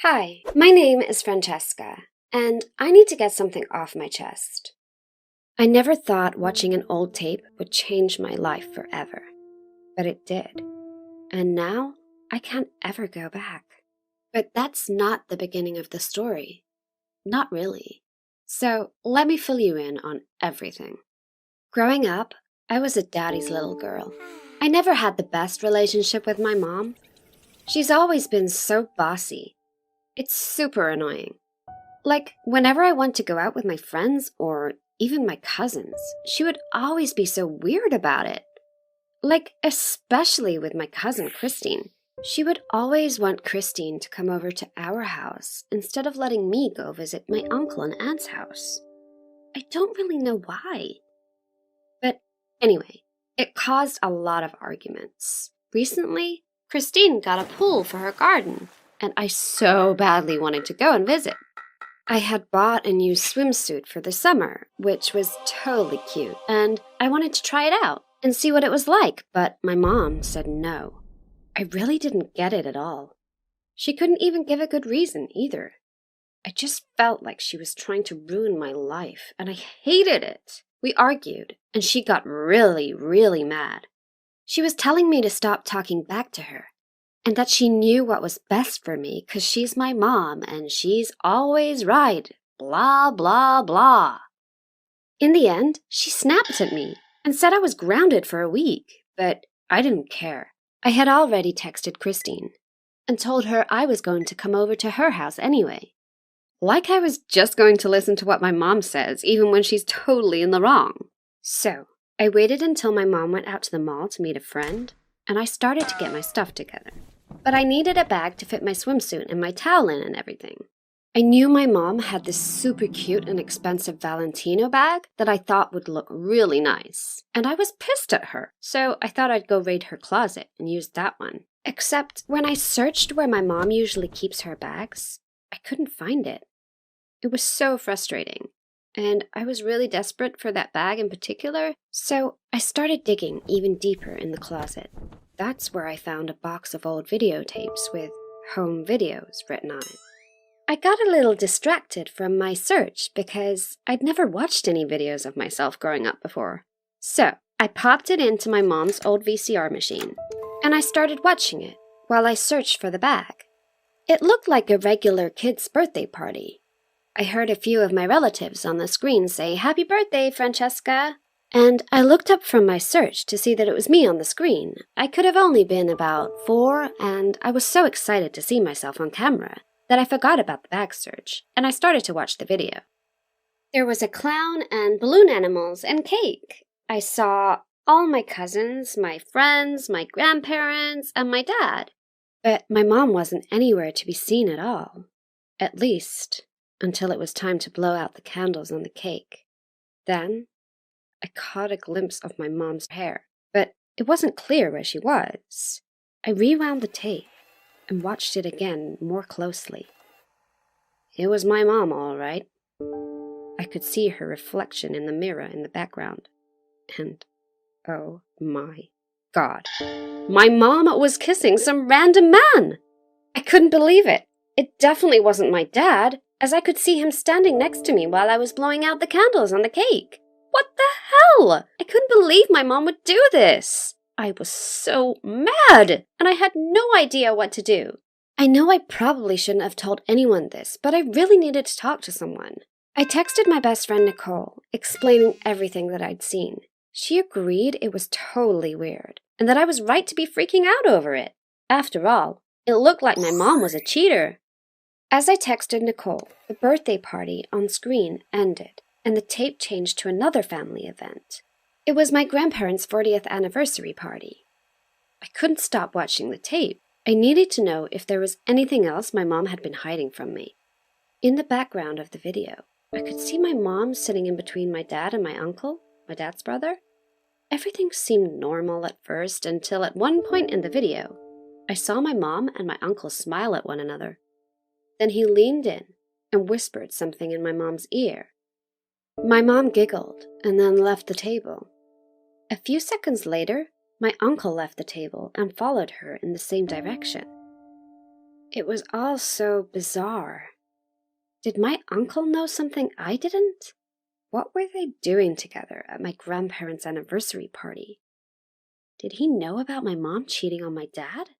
Hi, my name is Francesca, and I need to get something off my chest. I never thought watching an old tape would change my life forever, but it did, and now I can't ever go back. But that's not the beginning of the story. Not really. So let me fill you in on everything. Growing up, I was a daddy's little girl. I never had the best relationship with my mom. She's always been so bossy. It's super annoying. Like, whenever I want to go out with my friends or even my cousins, she would always be so weird about it. Like, especially with my cousin Christine. She would always want Christine to come over to our house instead of letting me go visit my uncle and aunt's house. I don't really know why. But anyway, it caused a lot of arguments. Recently, Christine got a pool for her garden, and I so badly wanted to go and visit. I had bought a new swimsuit for the summer, which was totally cute, and I wanted to try it out and see what it was like, but my mom said no. I really didn't get it at all. She couldn't even give a good reason either. I just felt like she was trying to ruin my life, and I hated it. We argued, and she got really, really mad. She was telling me to stop talking back to her, and that she knew what was best for me because she's my mom and she's always right, blah, blah, blah. In the end, she snapped at me and said I was grounded for a week, but I didn't care. I had already texted Christine and told her I was going to come over to her house anyway. Like I was just going to listen to what my mom says, even when she's totally in the wrong. So, I waited until my mom went out to the mall to meet a friend, and I started to get my stuff together. But I needed a bag to fit my swimsuit and my towel in and everything. I knew my mom had this super cute and expensive Valentino bag that I thought would look really nice. And I was pissed at her, so I thought I'd go raid her closet and use that one. Except when I searched where my mom usually keeps her bags, I couldn't find it. It was so frustrating. And I was really desperate for that bag in particular, so I started digging even deeper in the closet. That's where I found a box of old videotapes with home videos written on it. I got a little distracted from my search because I'd never watched any videos of myself growing up before. So I popped it into my mom's old VCR machine, and I started watching it while I searched for the bag. It looked like a regular kid's birthday party. I heard a few of my relatives on the screen say, "Happy birthday, Francesca!" And I looked up from my search to see that it was me on the screen. I could have only been about 4, and I was so excited to see myself on camera that I forgot about the bag search, and I started to watch the video. There was a clown and balloon animals and cake. I saw all my cousins, my friends, my grandparents, and my dad. But my mom wasn't anywhere to be seen at all. At least, until it was time to blow out the candles on the cake. Then, I caught a glimpse of my mom's hair, but it wasn't clear where she was. I rewound the tape and watched it again more closely. It was my mom, all right. I could see her reflection in the mirror in the background. And, oh my God, my mom was kissing some random man! I couldn't believe it. It definitely wasn't my dad, as I could see him standing next to me while I was blowing out the candles on the cake. What the hell? I couldn't believe my mom would do this. I was so mad, and I had no idea what to do. I know I probably shouldn't have told anyone this, but I really needed to talk to someone. I texted my best friend Nicole, explaining everything that I'd seen. She agreed it was totally weird, and that I was right to be freaking out over it. After all, it looked like my mom was a cheater. As I texted Nicole, the birthday party on screen ended, and the tape changed to another family event. It was my grandparents' 40th anniversary party. I couldn't stop watching the tape. I needed to know if there was anything else my mom had been hiding from me. In the background of the video, I could see my mom sitting in between my dad and my uncle, my dad's brother. Everything seemed normal at first until at one point in the video, I saw my mom and my uncle smile at one another. Then he leaned in and whispered something in my mom's ear. My mom giggled and then left the table. A few seconds later, my uncle left the table and followed her in the same direction. It was all so bizarre. Did my uncle know something I didn't? What were they doing together at my grandparents' anniversary party? Did he know about my mom cheating on my dad?